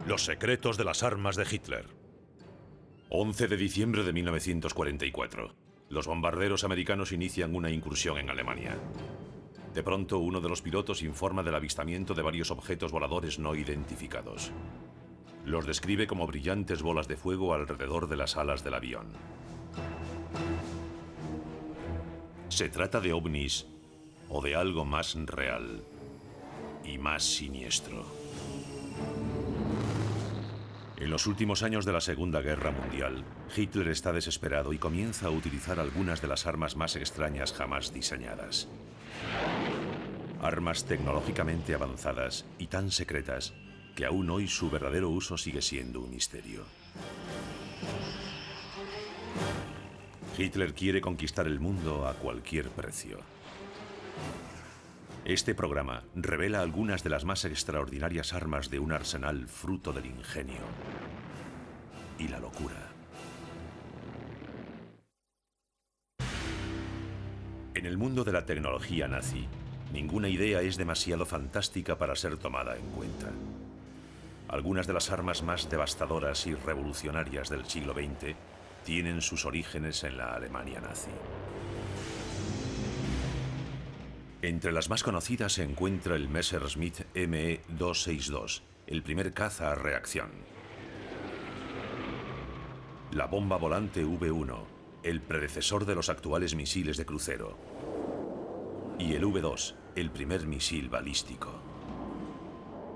Los secretos de las armas de Hitler. 11 de diciembre de 1944. Los bombarderos americanos inician una incursión en Alemania. De pronto, uno de los pilotos informa del avistamiento de varios objetos voladores no identificados. Los describe como brillantes bolas de fuego alrededor de las alas del avión. ¿Se trata de ovnis o de algo más real y más siniestro? En los últimos años de la Segunda Guerra Mundial, Hitler está desesperado y comienza a utilizar algunas de las armas más extrañas jamás diseñadas. Armas tecnológicamente avanzadas y tan secretas que aún hoy su verdadero uso sigue siendo un misterio. Hitler quiere conquistar el mundo a cualquier precio. Este programa revela algunas de las más extraordinarias armas de un arsenal fruto del ingenio y la locura. En el mundo de la tecnología nazi, ninguna idea es demasiado fantástica para ser tomada en cuenta. Algunas de las armas más devastadoras y revolucionarias del siglo XX tienen sus orígenes en la Alemania nazi. Entre las más conocidas se encuentra el Messerschmitt Me-262, el primer caza a reacción. La bomba volante V1, el predecesor de los actuales misiles de crucero. Y el V2, el primer misil balístico.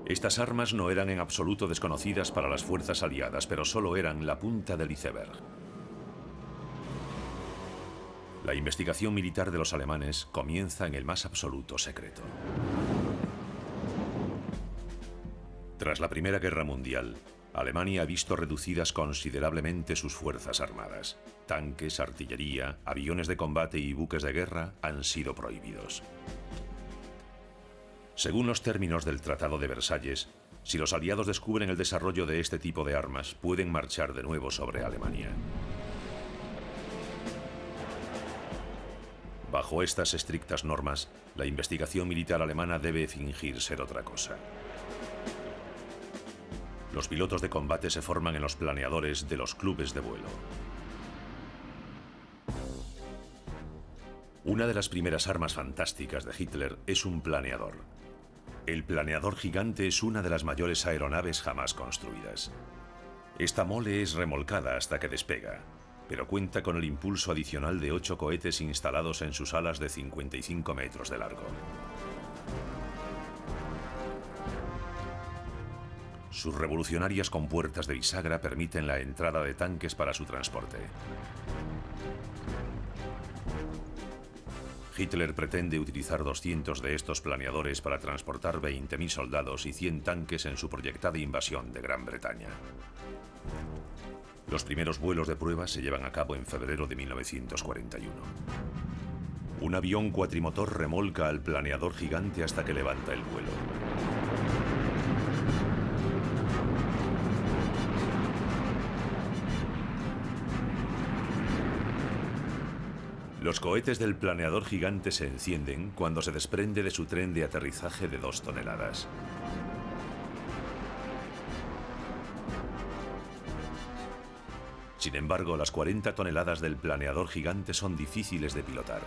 Estas armas no eran en absoluto desconocidas para las fuerzas aliadas, pero solo eran la punta del iceberg. La investigación militar de los alemanes comienza en el más absoluto secreto. Tras la Primera Guerra Mundial, Alemania ha visto reducidas considerablemente sus fuerzas armadas. Tanques, artillería, aviones de combate y buques de guerra han sido prohibidos. Según los términos del Tratado de Versalles, si los aliados descubren el desarrollo de este tipo de armas, pueden marchar de nuevo sobre Alemania. Bajo estas estrictas normas, la investigación militar alemana debe fingir ser otra cosa. Los pilotos de combate se forman en los planeadores de los clubes de vuelo. Una de las primeras armas fantásticas de Hitler es un planeador. El planeador gigante es una de las mayores aeronaves jamás construidas. Esta mole es remolcada hasta que despega, pero cuenta con el impulso adicional de 8 cohetes instalados en sus alas de 55 metros de largo. Sus revolucionarias compuertas de bisagra permiten la entrada de tanques para su transporte. Hitler pretende utilizar 200 de estos planeadores para transportar 20.000 soldados y 100 tanques en su proyectada invasión de Gran Bretaña. Los primeros vuelos de prueba se llevan a cabo en febrero de 1941. Un avión cuatrimotor remolca al planeador gigante hasta que levanta el vuelo. Los cohetes del planeador gigante se encienden cuando se desprende de su tren de aterrizaje de 2 toneladas. Sin embargo, las 40 toneladas del planeador gigante son difíciles de pilotar.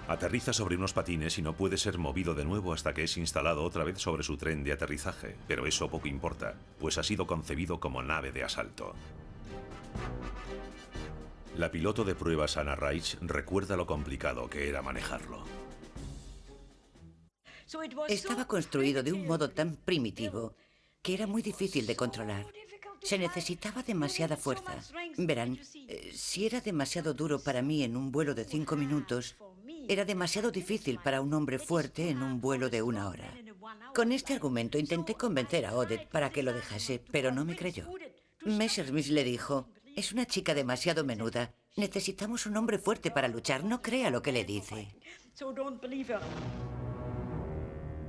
Aterriza sobre unos patines y no puede ser movido de nuevo hasta que es instalado otra vez sobre su tren de aterrizaje, pero eso poco importa, pues ha sido concebido como nave de asalto. La piloto de pruebas Anna Reich recuerda lo complicado que era manejarlo. Estaba construido de un modo tan primitivo que era muy difícil de controlar. Se necesitaba demasiada fuerza. Verán, si era demasiado duro para mí en un vuelo de 5 minutos, era demasiado difícil para un hombre fuerte en un vuelo de 1 hora. Con este argumento intenté convencer a Odette para que lo dejase, pero no me creyó. Messerschmitt le dijo: es una chica demasiado menuda. Necesitamos un hombre fuerte para luchar. No crea lo que le dice.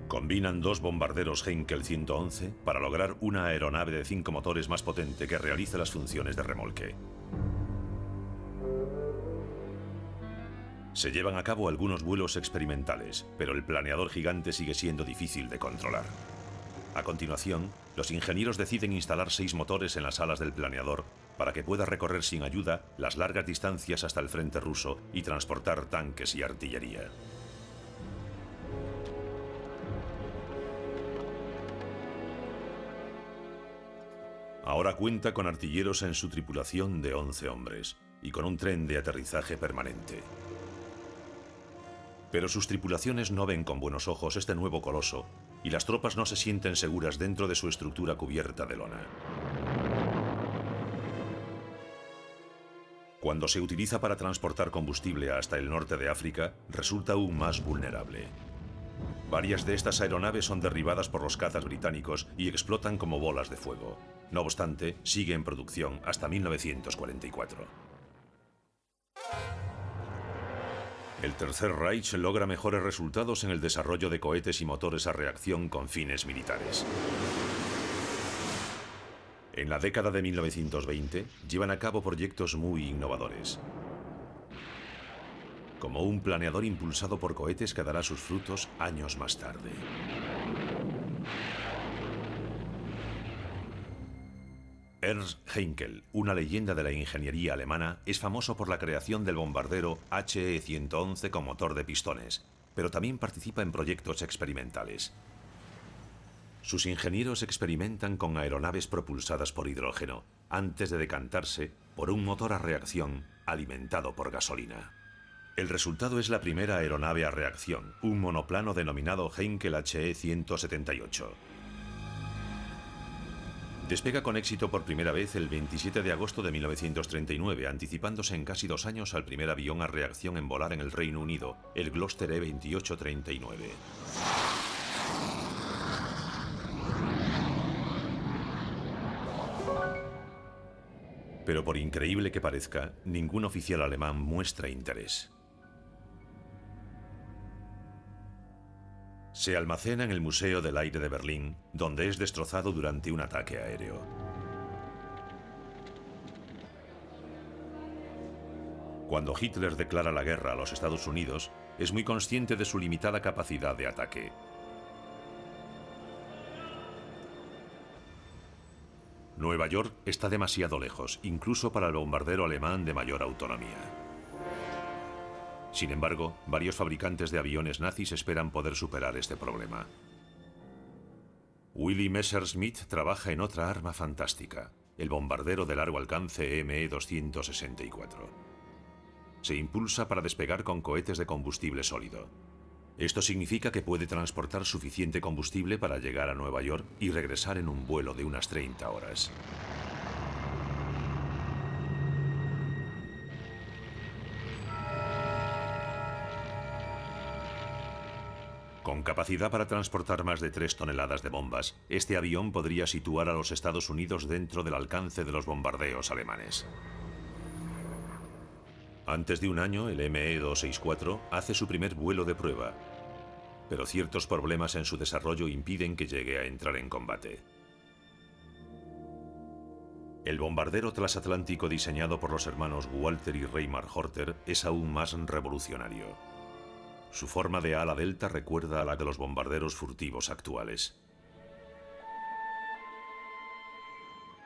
Combinan 2 bombarderos Heinkel 111 para lograr una aeronave de 5 motores más potente que realiza las funciones de remolque. Se llevan a cabo algunos vuelos experimentales, pero el planeador gigante sigue siendo difícil de controlar. A continuación, los ingenieros deciden instalar 6 motores en las alas del planeador para que pueda recorrer sin ayuda las largas distancias hasta el frente ruso y transportar tanques y artillería. Ahora cuenta con artilleros en su tripulación de 11 hombres y con un tren de aterrizaje permanente. Pero sus tripulaciones no ven con buenos ojos este nuevo coloso y las tropas no se sienten seguras dentro de su estructura cubierta de lona. Cuando se utiliza para transportar combustible hasta el norte de África, resulta aún más vulnerable. Varias de estas aeronaves son derribadas por los cazas británicos y explotan como bolas de fuego. No obstante, sigue en producción hasta 1944. El Tercer Reich logra mejores resultados en el desarrollo de cohetes y motores a reacción con fines militares. En la década de 1920 llevan a cabo proyectos muy innovadores, como un planeador impulsado por cohetes que dará sus frutos años más tarde. Ernst Heinkel, una leyenda de la ingeniería alemana, es famoso por la creación del bombardero HE-111 con motor de pistones, pero también participa en proyectos experimentales. Sus ingenieros experimentan con aeronaves propulsadas por hidrógeno, antes de decantarse por un motor a reacción alimentado por gasolina. El resultado es la primera aeronave a reacción, un monoplano denominado Heinkel HE-178. Despega con éxito por primera vez el 27 de agosto de 1939, anticipándose en casi 2 años al primer avión a reacción en volar en el Reino Unido, el Gloster E-2839. Pero por increíble que parezca, ningún oficial alemán muestra interés. Se almacena en el Museo del Aire de Berlín, donde es destrozado durante un ataque aéreo. Cuando Hitler declara la guerra a los Estados Unidos, es muy consciente de su limitada capacidad de ataque. Nueva York está demasiado lejos, incluso para el bombardero alemán de mayor autonomía. Sin embargo, varios fabricantes de aviones nazis esperan poder superar este problema. Willy Messerschmitt trabaja en otra arma fantástica, el bombardero de largo alcance ME-264. Se impulsa para despegar con cohetes de combustible sólido. Esto significa que puede transportar suficiente combustible para llegar a Nueva York y regresar en un vuelo de unas 30 horas. Con capacidad para transportar más de 3 toneladas de bombas, este avión podría situar a los Estados Unidos dentro del alcance de los bombardeos alemanes. Antes de un año, el ME-264 hace su primer vuelo de prueba, pero ciertos problemas en su desarrollo impiden que llegue a entrar en combate. El bombardero transatlántico diseñado por los hermanos Walter y Reimar Horter es aún más revolucionario. Su forma de ala delta recuerda a la de los bombarderos furtivos actuales.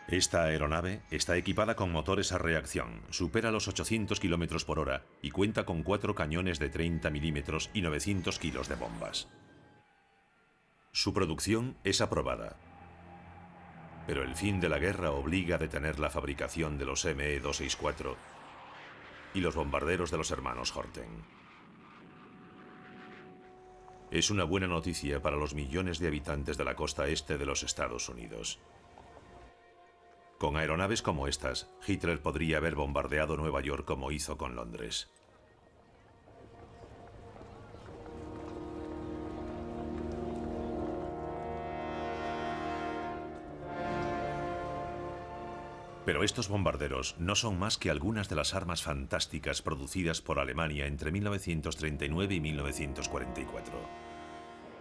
Esta aeronave está equipada con motores a reacción, supera los 800 km por hora y cuenta con 4 cañones de 30 milímetros y 900 kilos de bombas. Su producción es aprobada, pero el fin de la guerra obliga a detener la fabricación de los ME-264 y los bombarderos de los hermanos Horten. Es una buena noticia para los millones de habitantes de la costa este de los Estados Unidos. Con aeronaves como estas, Hitler podría haber bombardeado Nueva York como hizo con Londres. Pero estos bombarderos no son más que algunas de las armas fantásticas producidas por Alemania entre 1939 y 1944.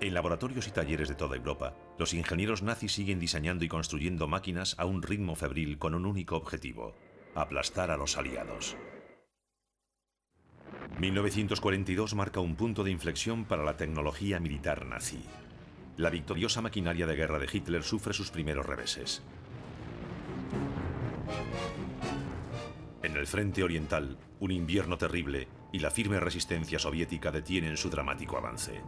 En laboratorios y talleres de toda Europa, los ingenieros nazis siguen diseñando y construyendo máquinas a un ritmo febril con un único objetivo: aplastar a los aliados. 1942 marca un punto de inflexión para la tecnología militar nazi. la victoriosa maquinaria de guerra de Hitler sufre sus primeros reveses. En el frente oriental, un invierno terrible y la firme resistencia soviética detienen su dramático avance.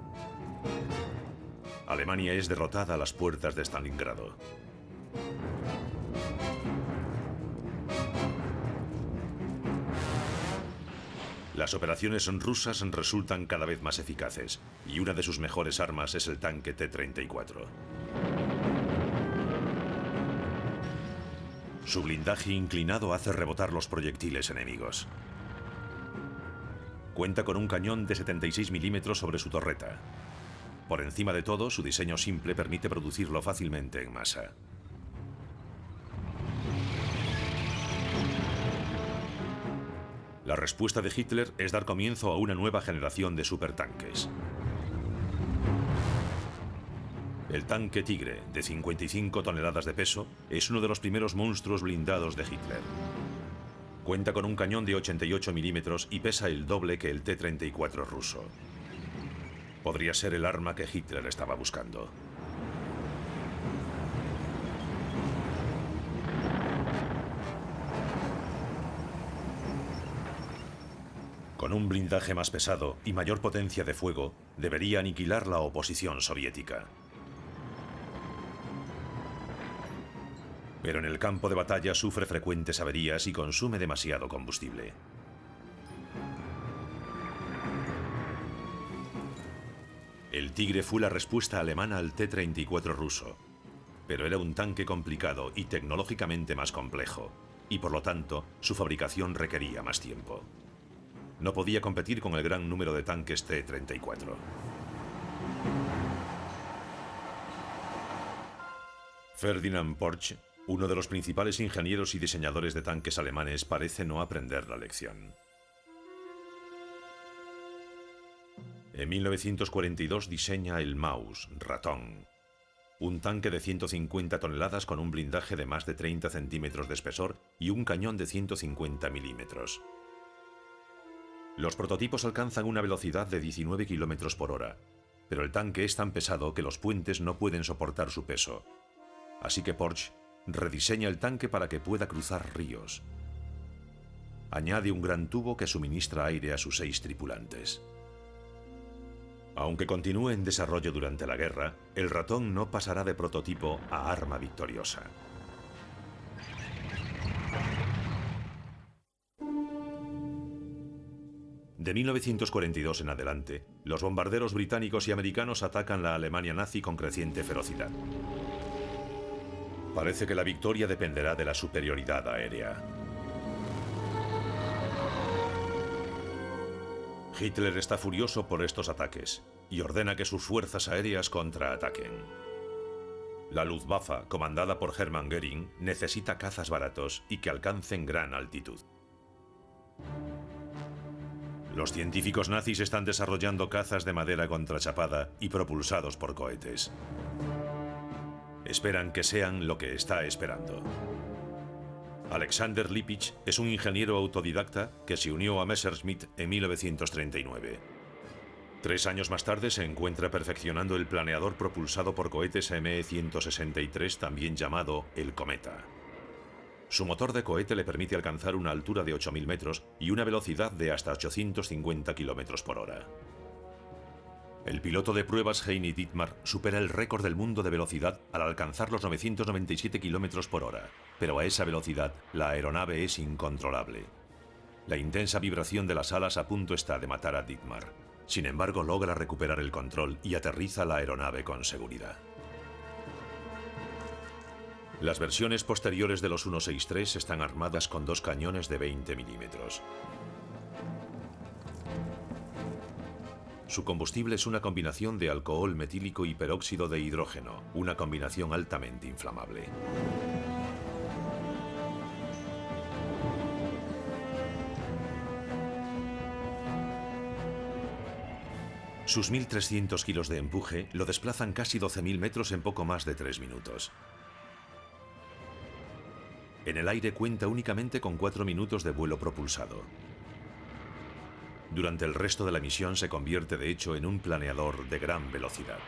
Alemania es derrotada a las puertas de Stalingrado. Las operaciones rusas resultan cada vez más eficaces y una de sus mejores armas es el tanque T-34. Su blindaje inclinado hace rebotar los proyectiles enemigos. Cuenta con un cañón de 76 milímetros sobre su torreta. Por encima de todo, su diseño simple permite producirlo fácilmente en masa. La respuesta de Hitler es dar comienzo a una nueva generación de supertanques. El tanque Tigre, de 55 toneladas de peso, es uno de los primeros monstruos blindados de Hitler. Cuenta con un cañón de 88 milímetros y pesa el doble que el T-34 ruso. Podría ser el arma que Hitler estaba buscando. Con un blindaje más pesado y mayor potencia de fuego, debería aniquilar la oposición soviética. Pero en el campo de batalla sufre frecuentes averías y consume demasiado combustible. El Tigre fue la respuesta alemana al T-34 ruso, pero era un tanque complicado y tecnológicamente más complejo, y por lo tanto su fabricación requería más tiempo. No podía competir con el gran número de tanques T-34. Ferdinand Porsche, uno de los principales ingenieros y diseñadores de tanques alemanes, parece no aprender la lección. En 1942 diseña el Maus, ratón, un tanque de 150 toneladas con un blindaje de más de 30 centímetros de espesor y un cañón de 150 milímetros. Los prototipos alcanzan una velocidad de 19 kilómetros por hora, pero el tanque es tan pesado que los puentes no pueden soportar su peso. Así que Porsche rediseña el tanque para que pueda cruzar ríos. Añade un gran tubo que suministra aire a sus 6 tripulantes. Aunque continúe en desarrollo durante la guerra, el ratón no pasará de prototipo a arma victoriosa. De 1942 en adelante, los bombarderos británicos y americanos atacan la Alemania nazi con creciente ferocidad. Parece que la victoria dependerá de la superioridad aérea. Hitler está furioso por estos ataques y ordena que sus fuerzas aéreas contraataquen. La Luftwaffe, comandada por Hermann Göring, necesita cazas baratos y que alcancen gran altitud. Los científicos nazis están desarrollando cazas de madera contrachapada y propulsados por cohetes. Esperan que sean lo que está esperando. Alexander Lippisch es un ingeniero autodidacta que se unió a Messerschmitt en 1939. 3 años más tarde se encuentra perfeccionando el planeador propulsado por cohetes ME-163, también llamado el Cometa. Su motor de cohete le permite alcanzar una altura de 8.000 metros y una velocidad de hasta 850 kilómetros por hora. El piloto de pruebas Heini Dittmar supera el récord del mundo de velocidad al alcanzar los 997 kilómetros por hora, pero a esa velocidad la aeronave es incontrolable. La intensa vibración de las alas a punto está de matar a Dittmar. Sin embargo, logra recuperar el control y aterriza la aeronave con seguridad. Las versiones posteriores de los 163 están armadas con 2 cañones de 20 milímetros. Su combustible es una combinación de alcohol metílico y peróxido de hidrógeno, una combinación altamente inflamable. Sus 1.300 kilos de empuje lo desplazan casi 12.000 metros en poco más de 3 minutos. En el aire cuenta únicamente con 4 minutos de vuelo propulsado. Durante el resto de la misión se convierte de hecho en un planeador de gran velocidad.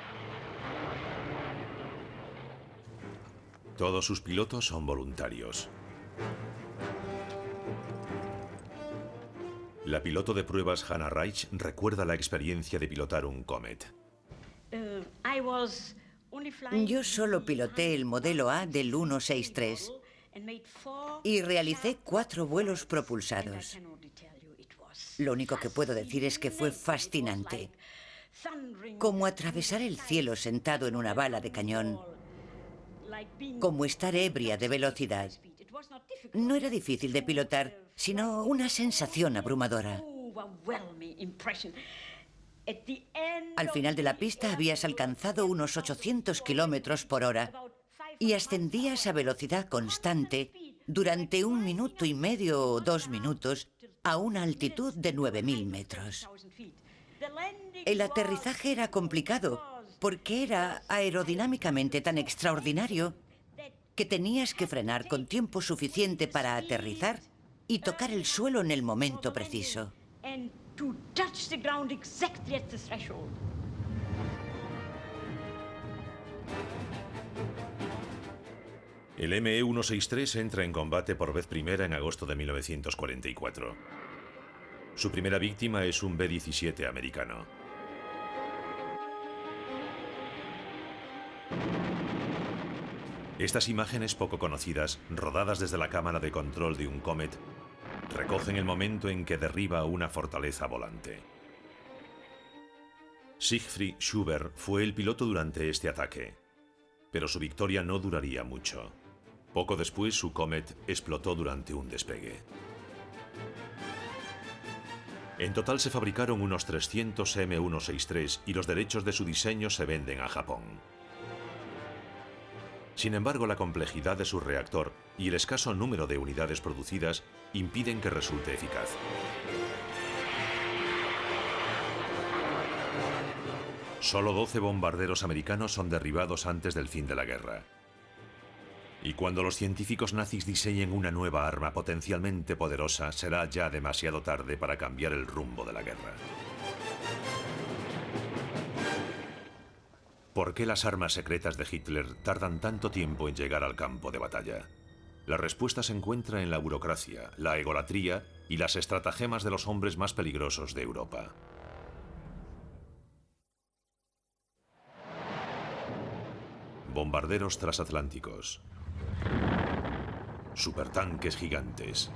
Todos sus pilotos son voluntarios. La piloto de pruebas Hannah Reich recuerda la experiencia de pilotar un Comet. Yo solo piloté el modelo A del 163 y realicé 4 vuelos propulsados. Lo único que puedo decir es que fue fascinante. Como atravesar el cielo sentado en una bala de cañón. Como estar ebria de velocidad. No era difícil de pilotar, sino una sensación abrumadora. Al final de la pista habías alcanzado unos 800 kilómetros por hora y ascendías a velocidad constante durante 1 minuto y medio o 2 minutos a una altitud de 9.000 metros. El aterrizaje era complicado porque era aerodinámicamente tan extraordinario que tenías que frenar con tiempo suficiente para aterrizar y tocar el suelo en el momento preciso. El ME-163 entra en combate por vez primera en agosto de 1944. Su primera víctima es un B-17 americano. Estas imágenes poco conocidas, rodadas desde la cámara de control de un Comet, recogen el momento en que derriba una fortaleza volante. Siegfried Schubert fue el piloto durante este ataque, pero su victoria no duraría mucho. Poco después, su Comet explotó durante un despegue. En total se fabricaron unos 300 M163 y los derechos de su diseño se venden a Japón. Sin embargo, la complejidad de su reactor y el escaso número de unidades producidas impiden que resulte eficaz. Solo 12 bombarderos americanos son derribados antes del fin de la guerra. Y cuando los científicos nazis diseñen una nueva arma potencialmente poderosa, será ya demasiado tarde para cambiar el rumbo de la guerra. ¿Por qué las armas secretas de Hitler tardan tanto tiempo en llegar al campo de batalla? La respuesta se encuentra en la burocracia, la egolatría y las estratagemas de los hombres más peligrosos de Europa. Bombarderos transatlánticos. Supertanques gigantes.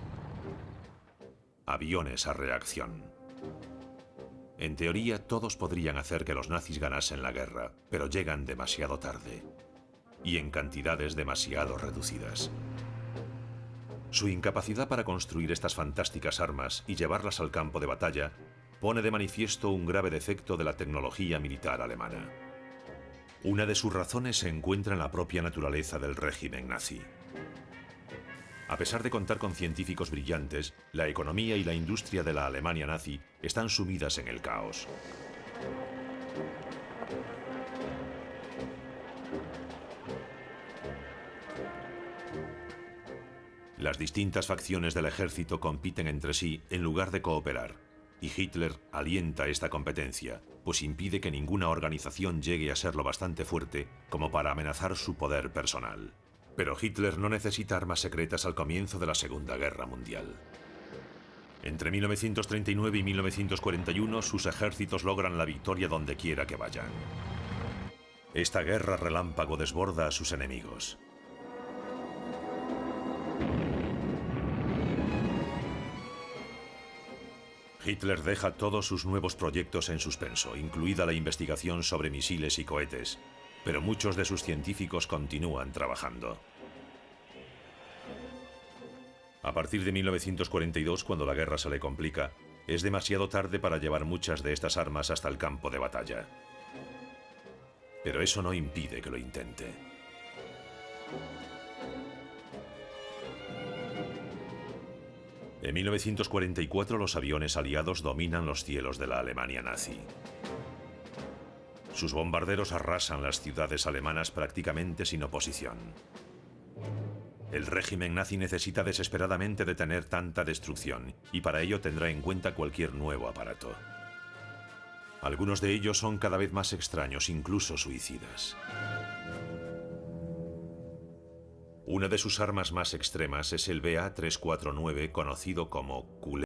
Aviones a reacción. En teoría, todos podrían hacer que los nazis ganasen la guerra, pero llegan demasiado tarde y en cantidades demasiado reducidas. Su incapacidad para construir estas fantásticas armas y llevarlas al campo de batalla pone de manifiesto un grave defecto de la tecnología militar alemana. Una de sus razones se encuentra en la propia naturaleza del régimen nazi. A pesar de contar con científicos brillantes, la economía y la industria de la Alemania nazi están sumidas en el caos. Las distintas facciones del ejército compiten entre sí en lugar de cooperar, y Hitler alienta esta competencia, pues impide que ninguna organización llegue a ser lo bastante fuerte como para amenazar su poder personal. Pero Hitler no necesita armas secretas al comienzo de la Segunda Guerra Mundial. Entre 1939 y 1941, sus ejércitos logran la victoria donde quiera que vayan. Esta guerra relámpago desborda a sus enemigos. Hitler deja todos sus nuevos proyectos en suspenso, incluida la investigación sobre misiles y cohetes, pero muchos de sus científicos continúan trabajando. A partir de 1942, cuando la guerra se le complica, es demasiado tarde para llevar muchas de estas armas hasta el campo de batalla. Pero eso no impide que lo intente. En 1944, los aviones aliados dominan los cielos de la Alemania nazi. Sus bombarderos arrasan las ciudades alemanas prácticamente sin oposición. El régimen nazi necesita desesperadamente detener tanta destrucción y para ello tendrá en cuenta cualquier nuevo aparato. Algunos de ellos son cada vez más extraños, incluso suicidas. Una de sus armas más extremas es el BA-349, conocido como culebra.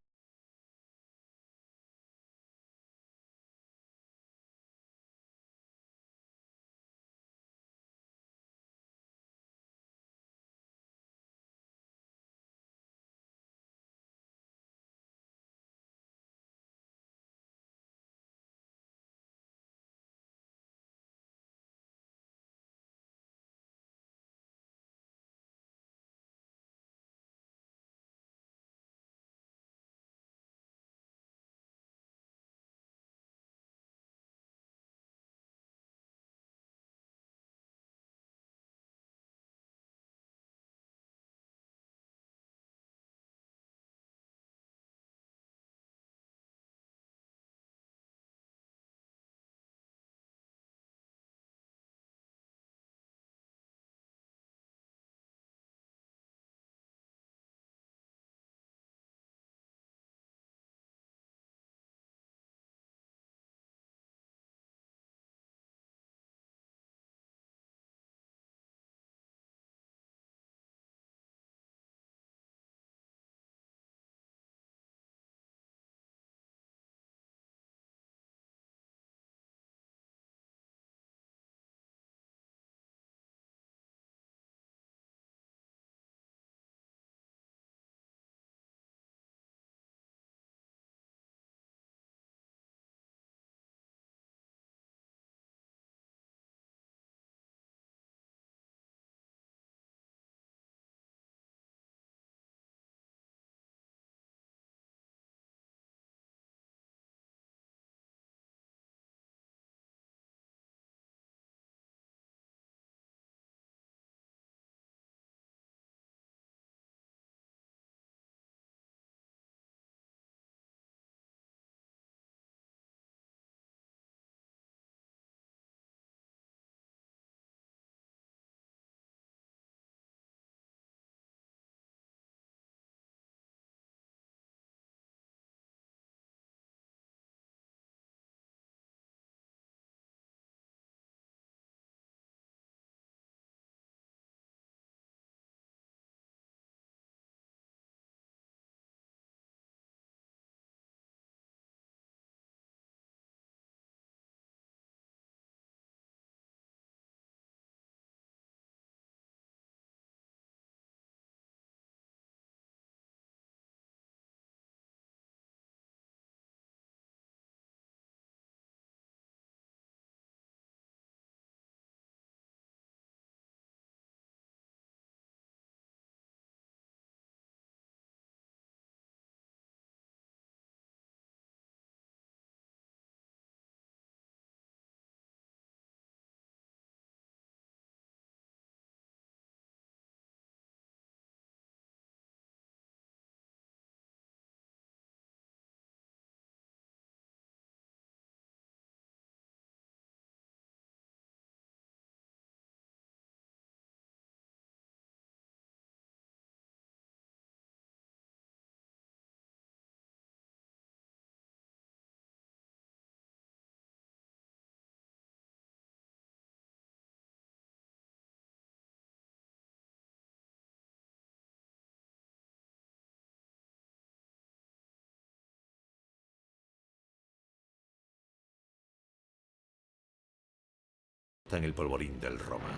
En el polvorín del Roma.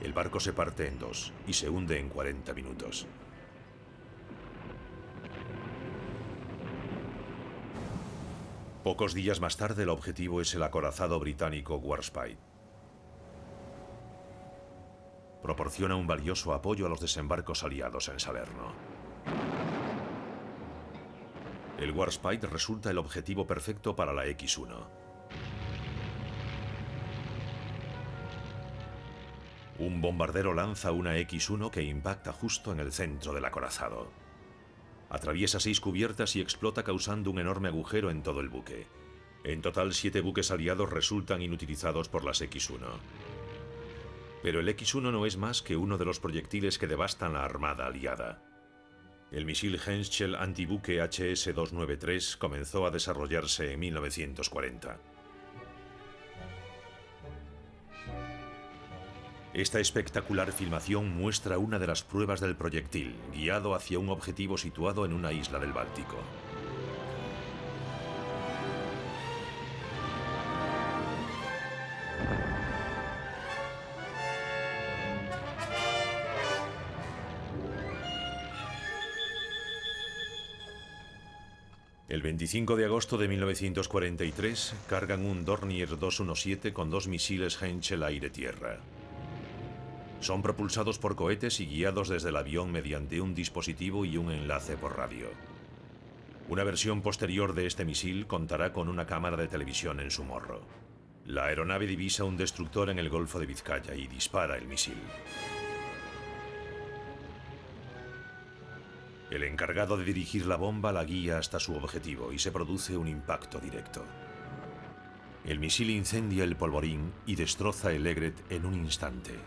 El barco se parte en dos y se hunde en 40 minutos. Pocos días más tarde, el objetivo es el acorazado británico Warspite. Proporciona un valioso apoyo a los desembarcos aliados en Salerno. El Warspite resulta el objetivo perfecto para la X-1. Un bombardero lanza una X-1 que impacta justo en el centro del acorazado. Atraviesa 6 cubiertas y explota causando un enorme agujero en todo el buque. En total, 7 buques aliados resultan inutilizados por las X-1. Pero el X-1 no es más que uno de los proyectiles que devastan la armada aliada. El misil Henschel antibuque HS-293 comenzó a desarrollarse en 1940. Esta espectacular filmación muestra una de las pruebas del proyectil, guiado hacia un objetivo situado en una isla del Báltico. El 25 de agosto de 1943 cargan un Dornier 217 con 2 misiles Henschel aire-tierra. Son propulsados por cohetes y guiados desde el avión mediante un dispositivo y un enlace por radio. Una versión posterior de este misil contará con una cámara de televisión en su morro. La aeronave divisa un destructor en el Golfo de Vizcaya y dispara el misil. El encargado de dirigir la bomba la guía hasta su objetivo y se produce un impacto directo. El misil incendia el polvorín y destroza el Egret en un instante,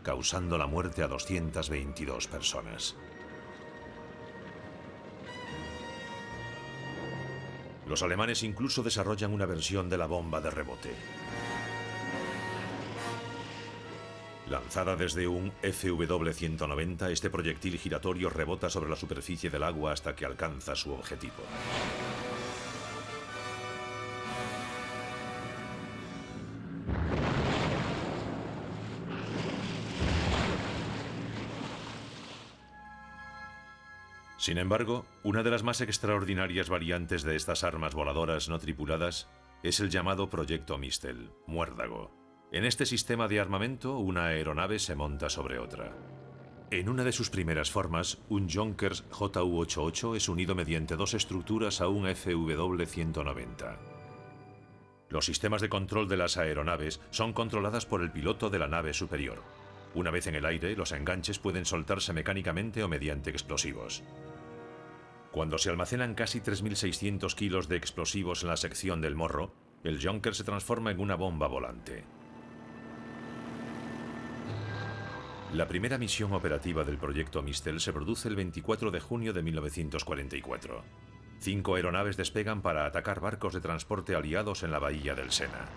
causando la muerte a 222 personas. Los alemanes incluso desarrollan una versión de la bomba de rebote. Lanzada desde un FW-190, este proyectil giratorio rebota sobre la superficie del agua hasta que alcanza su objetivo. Sin embargo, una de las más extraordinarias variantes de estas armas voladoras no tripuladas es el llamado Proyecto Mistel, Muérdago. En este sistema de armamento, una aeronave se monta sobre otra. En una de sus primeras formas, un Junkers Ju-88 es unido mediante 2 estructuras a un FW-190. Los sistemas de control de las aeronaves son controladas por el piloto de la nave superior. Una vez en el aire, los enganches pueden soltarse mecánicamente o mediante explosivos. Cuando se almacenan casi 3.600 kilos de explosivos en la sección del morro, el Junker se transforma en una bomba volante. La primera misión operativa del proyecto Mistel se produce el 24 de junio de 1944. 5 aeronaves despegan para atacar barcos de transporte aliados en la bahía del Sena.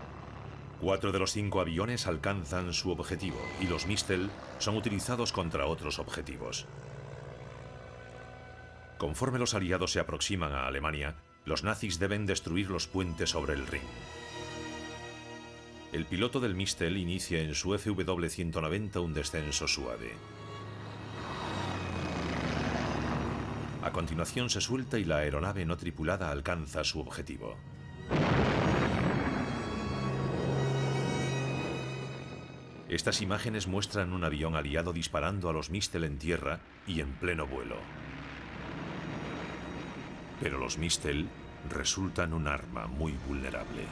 4 de los 5 aviones alcanzan su objetivo y los Mistel son utilizados contra otros objetivos. Conforme los aliados se aproximan a Alemania, los nazis deben destruir los puentes sobre el Rin. El piloto del Mistel inicia en su FW-190 un descenso suave. A continuación se suelta y la aeronave no tripulada alcanza su objetivo. Estas imágenes muestran un avión aliado disparando a los Mistel en tierra y en pleno vuelo. Pero los Mistel resultan un arma muy vulnerable.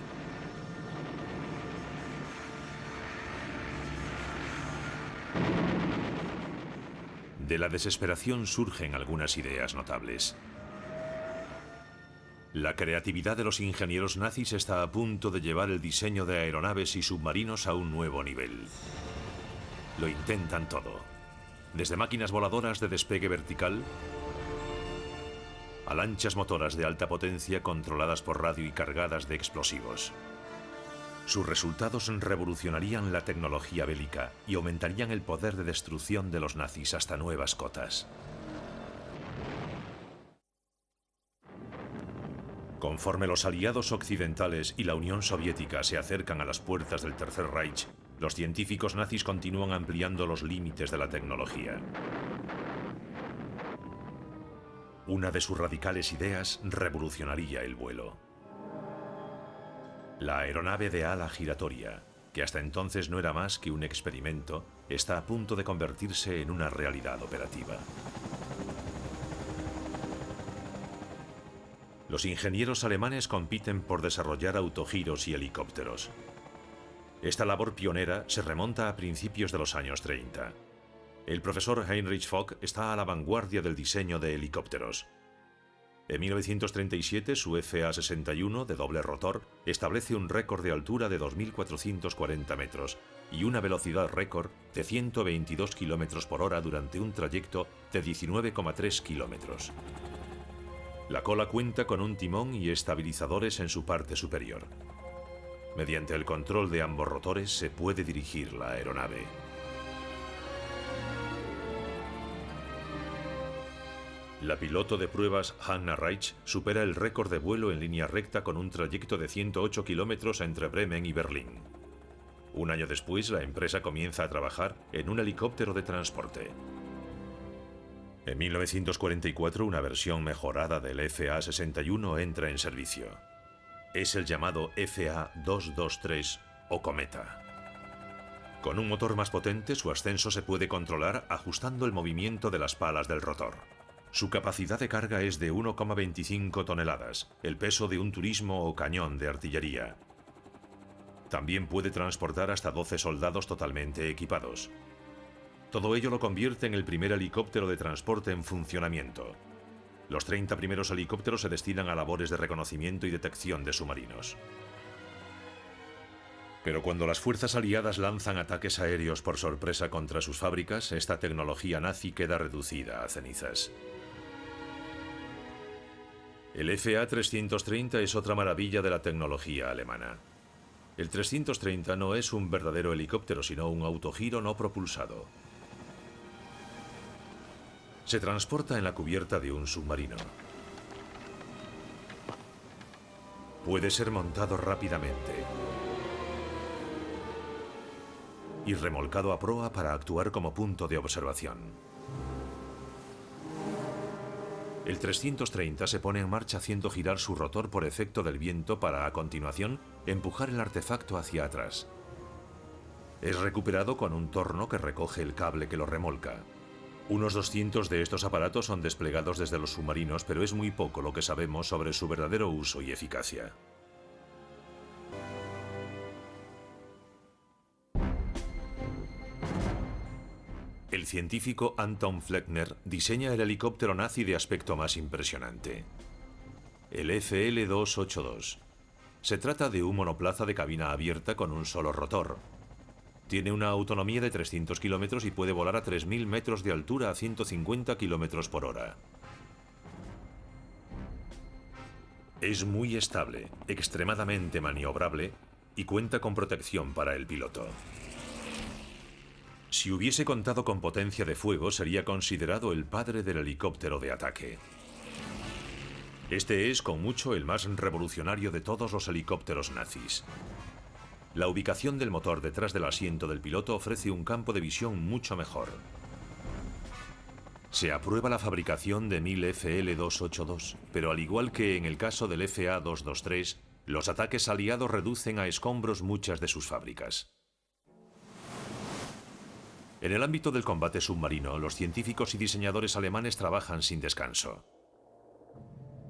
De la desesperación surgen algunas ideas notables. La creatividad de los ingenieros nazis está a punto de llevar el diseño de aeronaves y submarinos a un nuevo nivel. Lo intentan todo, desde máquinas voladoras de despegue vertical a lanchas motoras de alta potencia controladas por radio y cargadas de explosivos. Sus resultados revolucionarían la tecnología bélica y aumentarían el poder de destrucción de los nazis hasta nuevas cotas. Conforme los aliados occidentales y la Unión Soviética se acercan a las puertas del Tercer Reich, los científicos nazis continúan ampliando los límites de la tecnología. Una de sus radicales ideas revolucionaría el vuelo. La aeronave de ala giratoria, que hasta entonces no era más que un experimento, está a punto de convertirse en una realidad operativa. Los ingenieros alemanes compiten por desarrollar autogiros y helicópteros. Esta labor pionera se remonta a principios de los años 30. El profesor Heinrich Fock está a la vanguardia del diseño de helicópteros. En 1937, su FA-61 de doble rotor establece un récord de altura de 2.440 metros y una velocidad récord de 122 km por hora durante un trayecto de 19,3 kilómetros. La cola cuenta con un timón y estabilizadores en su parte superior. Mediante el control de ambos rotores se puede dirigir la aeronave. La piloto de pruebas Hannah Reich supera el récord de vuelo en línea recta con un trayecto de 108 kilómetros entre Bremen y Berlín. Un año después, la empresa comienza a trabajar en un helicóptero de transporte. En 1944, una versión mejorada del FA-61 entra en servicio. Es el llamado FA-223 o Cometa. Con un motor más potente, su ascenso se puede controlar ajustando el movimiento de las palas del rotor. Su capacidad de carga es de 1,25 toneladas, el peso de un turismo o cañón de artillería. También puede transportar hasta 12 soldados totalmente equipados. Todo ello lo convierte en el primer helicóptero de transporte en funcionamiento. Los 30 primeros helicópteros se destinan a labores de reconocimiento y detección de submarinos. Pero cuando las fuerzas aliadas lanzan ataques aéreos por sorpresa contra sus fábricas, esta tecnología nazi queda reducida a cenizas. El FA-330 es otra maravilla de la tecnología alemana. El 330 no es un verdadero helicóptero, sino un autogiro no propulsado. Se transporta en la cubierta de un submarino. Puede ser montado rápidamente y remolcado a proa para actuar como punto de observación. El 330 se pone en marcha haciendo girar su rotor por efecto del viento para, a continuación, empujar el artefacto hacia atrás. Es recuperado con un torno que recoge el cable que lo remolca. Unos 200 de estos aparatos son desplegados desde los submarinos, pero es muy poco lo que sabemos sobre su verdadero uso y eficacia. El científico Anton Fleckner diseña el helicóptero nazi de aspecto más impresionante. El FL-282. Se trata de un monoplaza de cabina abierta con un solo rotor. Tiene una autonomía de 300 kilómetros y puede volar a 3.000 metros de altura a 150 kilómetros por hora. Es muy estable, extremadamente maniobrable y cuenta con protección para el piloto. Si hubiese contado con potencia de fuego, sería considerado el padre del helicóptero de ataque. Este es, con mucho, el más revolucionario de todos los helicópteros nazis. La ubicación del motor detrás del asiento del piloto ofrece un campo de visión mucho mejor. Se aprueba la fabricación de 1000 FL-282, pero al igual que en el caso del FA-223, los ataques aliados reducen a escombros muchas de sus fábricas. En el ámbito del combate submarino, los científicos y diseñadores alemanes trabajan sin descanso.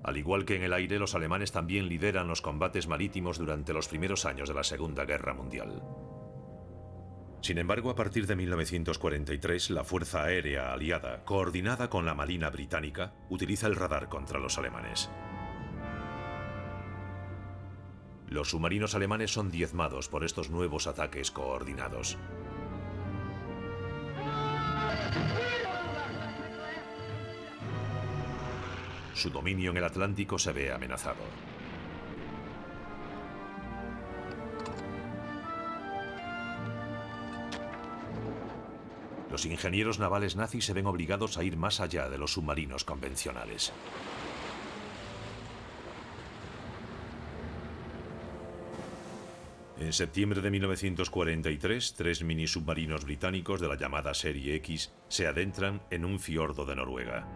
Al igual que en el aire, los alemanes también lideran los combates marítimos durante los primeros años de la Segunda Guerra Mundial. Sin embargo, a partir de 1943, la Fuerza Aérea Aliada, coordinada con la Marina Británica, utiliza el radar contra los alemanes. Los submarinos alemanes son diezmados por estos nuevos ataques coordinados. Su dominio en el Atlántico se ve amenazado. Los ingenieros navales nazis se ven obligados a ir más allá de los submarinos convencionales. En septiembre de 1943, 3 minisubmarinos británicos de la llamada Serie X se adentran en un fiordo de Noruega.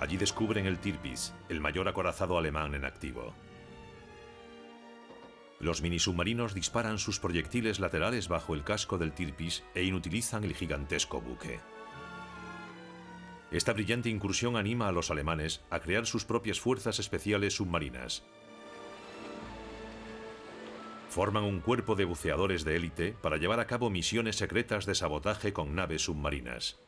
Allí descubren el Tirpitz, el mayor acorazado alemán en activo. Los minisubmarinos disparan sus proyectiles laterales bajo el casco del Tirpitz e inutilizan el gigantesco buque. Esta brillante incursión anima a los alemanes a crear sus propias fuerzas especiales submarinas. Forman un cuerpo de buceadores de élite para llevar a cabo misiones secretas de sabotaje con naves submarinas.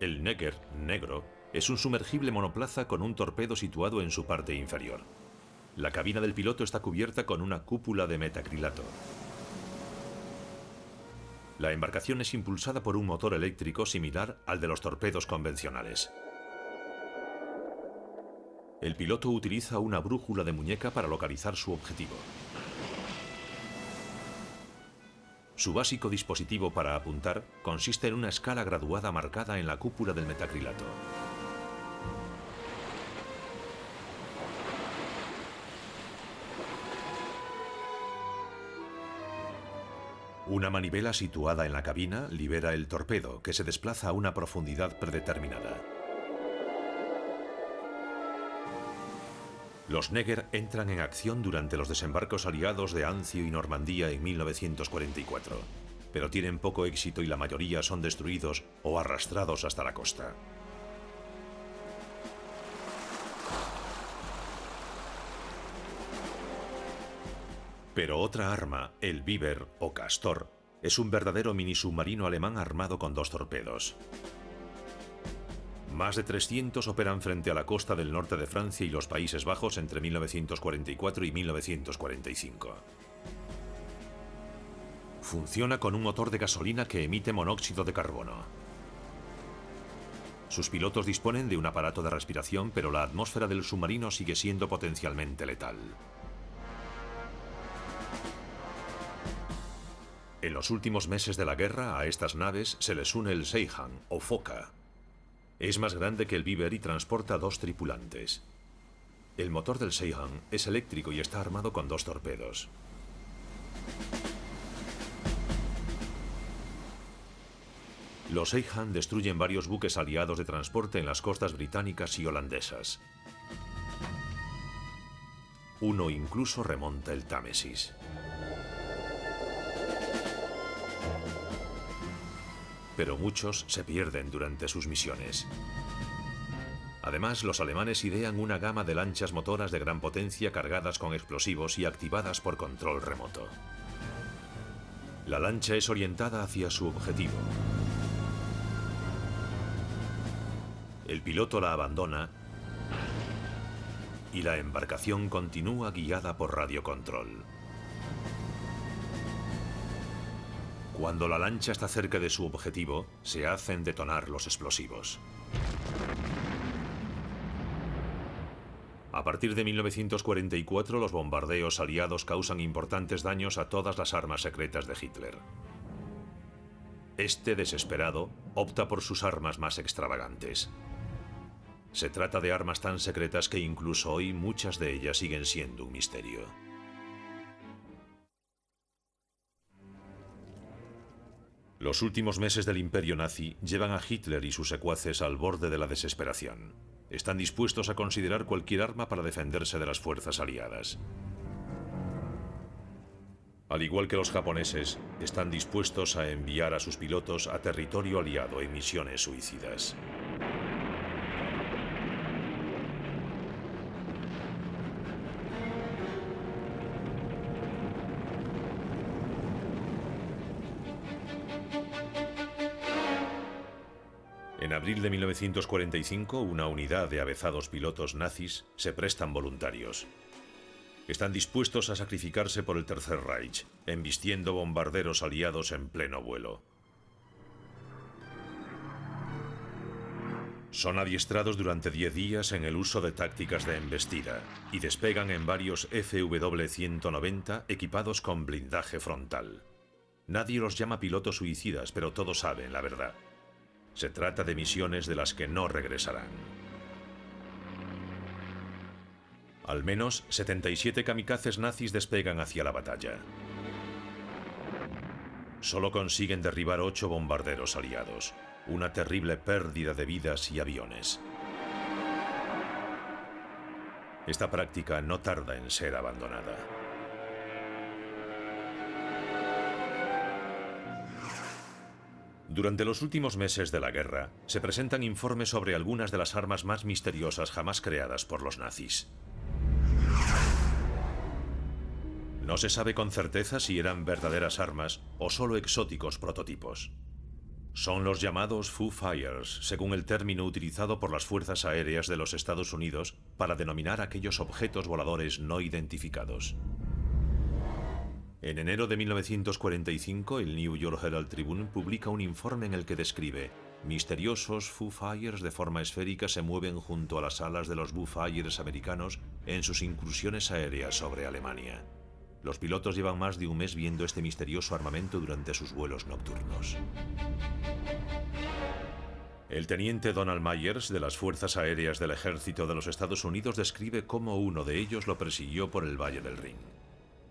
El Neger, negro, es un sumergible monoplaza con un torpedo situado en su parte inferior. La cabina del piloto está cubierta con una cúpula de metacrilato. La embarcación es impulsada por un motor eléctrico similar al de los torpedos convencionales. El piloto utiliza una brújula de muñeca para localizar su objetivo. Su básico dispositivo para apuntar consiste en una escala graduada marcada en la cúpula del metacrilato. Una manivela situada en la cabina libera el torpedo, que se desplaza a una profundidad predeterminada. Los Neger entran en acción durante los desembarcos aliados de Anzio y Normandía en 1944, pero tienen poco éxito y la mayoría son destruidos o arrastrados hasta la costa. Pero otra arma, el Beaver o Castor, es un verdadero minisubmarino alemán armado con 2 torpedos. Más de 300 operan frente a la costa del norte de Francia y los Países Bajos entre 1944 y 1945. Funciona con un motor de gasolina que emite monóxido de carbono. Sus pilotos disponen de un aparato de respiración, pero la atmósfera del submarino sigue siendo potencialmente letal. En los últimos meses de la guerra, a estas naves se les une el Seyhan o Foka. Es más grande que el Beaver y transporta 2 tripulantes. El motor del Seyhan es eléctrico y está armado con 2 torpedos. Los Seyhan destruyen varios buques aliados de transporte en las costas británicas y holandesas. Uno incluso remonta el Támesis. Pero muchos se pierden durante sus misiones. Además, los alemanes idean una gama de lanchas motoras de gran potencia cargadas con explosivos y activadas por control remoto. La lancha es orientada hacia su objetivo. El piloto la abandona y la embarcación continúa guiada por radiocontrol. Cuando la lancha está cerca de su objetivo, se hacen detonar los explosivos. A partir de 1944, los bombardeos aliados causan importantes daños a todas las armas secretas de Hitler. Este, desesperado, opta por sus armas más extravagantes. Se trata de armas tan secretas que incluso hoy muchas de ellas siguen siendo un misterio. Los últimos meses del imperio nazi llevan a Hitler y sus secuaces al borde de la desesperación. Están dispuestos a considerar cualquier arma para defenderse de las fuerzas aliadas. Al igual que los japoneses, están dispuestos a enviar a sus pilotos a territorio aliado en misiones suicidas. En abril de 1945, una unidad de avezados pilotos nazis se prestan voluntarios. Están dispuestos a sacrificarse por el Tercer Reich, embistiendo bombarderos aliados en pleno vuelo. Son adiestrados durante 10 días en el uso de tácticas de embestida y despegan en varios FW-190 equipados con blindaje frontal. Nadie los llama pilotos suicidas, pero todos saben la verdad. Se trata de misiones de las que no regresarán. Al menos 77 kamikazes nazis despegan hacia la batalla. Solo consiguen derribar 8 bombarderos aliados, una terrible pérdida de vidas y aviones. Esta práctica no tarda en ser abandonada. Durante los últimos meses de la guerra, se presentan informes sobre algunas de las armas más misteriosas jamás creadas por los nazis. No se sabe con certeza si eran verdaderas armas o solo exóticos prototipos. Son los llamados Foo Fighters, según el término utilizado por las Fuerzas Aéreas de los Estados Unidos para denominar aquellos objetos voladores no identificados. En enero de 1945, el New York Herald Tribune publica un informe en el que describe misteriosos Foo Fighters de forma esférica se mueven junto a las alas de los Foo Fighters americanos en sus incursiones aéreas sobre Alemania. Los pilotos llevan más de un mes viendo este misterioso armamento durante sus vuelos nocturnos. El teniente Donald Myers, de las Fuerzas Aéreas del Ejército de los Estados Unidos, describe cómo uno de ellos lo persiguió por el Valle del Rin.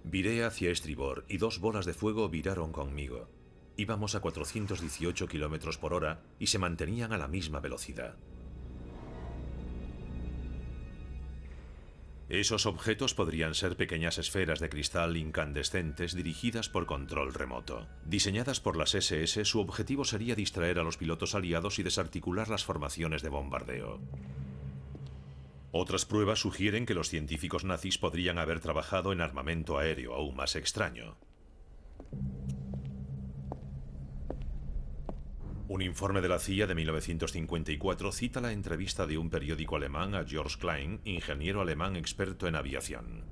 Viré hacia estribor y 2 bolas de fuego viraron conmigo. Íbamos a 418 kilómetros por hora y se mantenían a la misma velocidad. Esos objetos podrían ser pequeñas esferas de cristal incandescentes dirigidas por control remoto. Diseñadas por las SS, su objetivo sería distraer a los pilotos aliados y desarticular las formaciones de bombardeo. Otras pruebas sugieren que los científicos nazis podrían haber trabajado en armamento aéreo aún más extraño. Un informe de la CIA de 1954 cita la entrevista de un periódico alemán a George Klein, ingeniero alemán experto en aviación.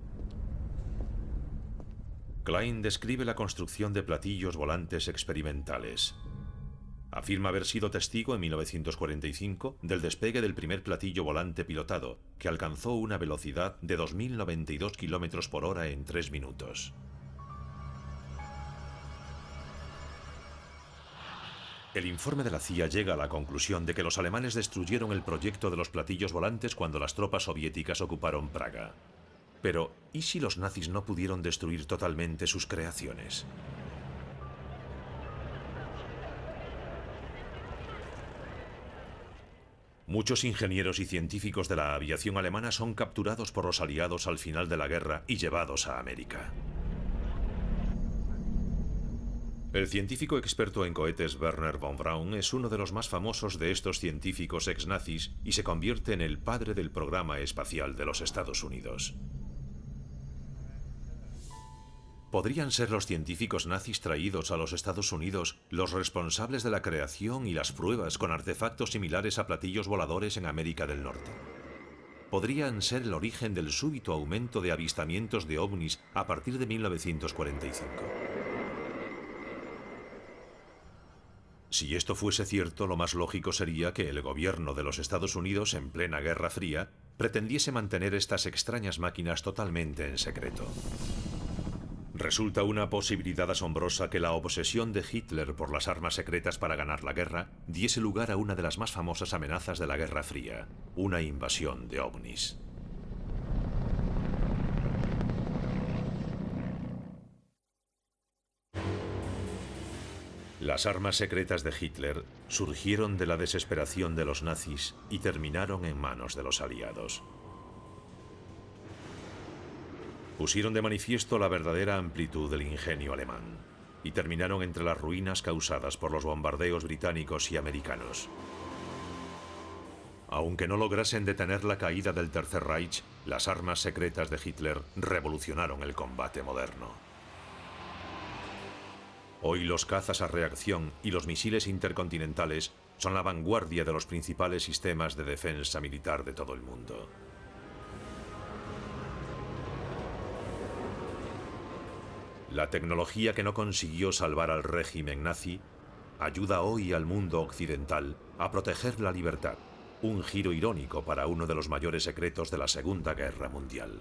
Klein describe la construcción de platillos volantes experimentales. Afirma haber sido testigo en 1945 del despegue del primer platillo volante pilotado, que alcanzó una velocidad de 2.092 km por hora en 3 minutos. El informe de la CIA llega a la conclusión de que los alemanes destruyeron el proyecto de los platillos volantes cuando las tropas soviéticas ocuparon Praga. Pero, ¿y si los nazis no pudieron destruir totalmente sus creaciones? Muchos ingenieros y científicos de la aviación alemana son capturados por los aliados al final de la guerra y llevados a América. El científico experto en cohetes Wernher von Braun es uno de los más famosos de estos científicos ex-nazis y se convierte en el padre del programa espacial de los Estados Unidos. ¿Podrían ser los científicos nazis traídos a los Estados Unidos los responsables de la creación y las pruebas con artefactos similares a platillos voladores en América del Norte? ¿Podrían ser el origen del súbito aumento de avistamientos de ovnis a partir de 1945? Si esto fuese cierto, lo más lógico sería que el gobierno de los Estados Unidos, en plena Guerra Fría, pretendiese mantener estas extrañas máquinas totalmente en secreto. Resulta una posibilidad asombrosa que la obsesión de Hitler por las armas secretas para ganar la guerra diese lugar a una de las más famosas amenazas de la Guerra Fría, una invasión de ovnis. Las armas secretas de Hitler surgieron de la desesperación de los nazis y terminaron en manos de los aliados. Pusieron de manifiesto la verdadera amplitud del ingenio alemán y terminaron entre las ruinas causadas por los bombardeos británicos y americanos. Aunque no lograsen detener la caída del Tercer Reich, las armas secretas de Hitler revolucionaron el combate moderno. Hoy los cazas a reacción y los misiles intercontinentales son la vanguardia de los principales sistemas de defensa militar de todo el mundo. La tecnología que no consiguió salvar al régimen nazi ayuda hoy al mundo occidental a proteger la libertad, un giro irónico para uno de los mayores secretos de la Segunda Guerra Mundial.